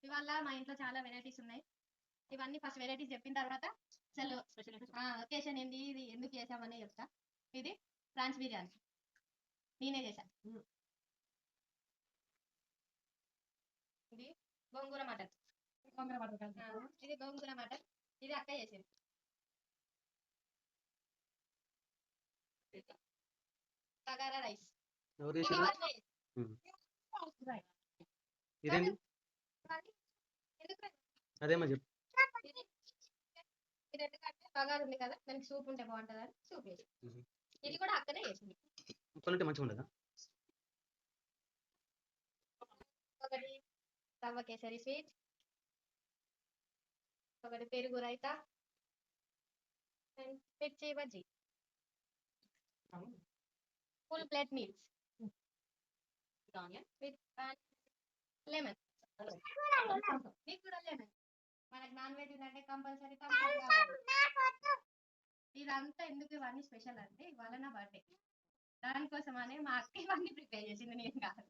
ఇవాళ మా ఇంట్లో చాలా వెరైటీస్ ఉన్నాయి. ఇవన్నీ ఫస్ట్ వెరైటీస్ చెప్పిన తర్వాత అసలు ఒకేషన్ ఏంది, ఇది ఎందుకు చేసామని చెప్తా. ఇది ప్రాన్స్ బిర్యానీ నేనే చేశాను. ఇది గోంగూర మటన్. ఇది గోంగూర మటన్. ఇది అక్క చేసింది. బగారా రైస్. అదేమో చెప్పు. ఇది ఎందుకంటే బగారు ఉంది కదా, దానికి సూప్ ఉంటే బాగుంటుందని సూప్ వేసి. ఇది కూడా అక్కనే చేసింది. ముక్కలుంటే మంచిగా ఉండదా? ఒకటి రవ్వ కేసరి స్వీట్, ఒకటి పెరుగు రైతా, మిర్చి bajji, full plate meals with lemon. మీకు కూడా లెమన్. మనకు నాన్ వెజ్ ఉందంటే కంపల్సరీ ఇదంతా ఎందుకు ఇవన్నీ స్పెషల్ అంటే ఇవాళ నా బర్త్డే. దానికోసం అనే మా అక్క ఇవన్నీ ప్రిపేర్ చేసింది, నేను కాదు.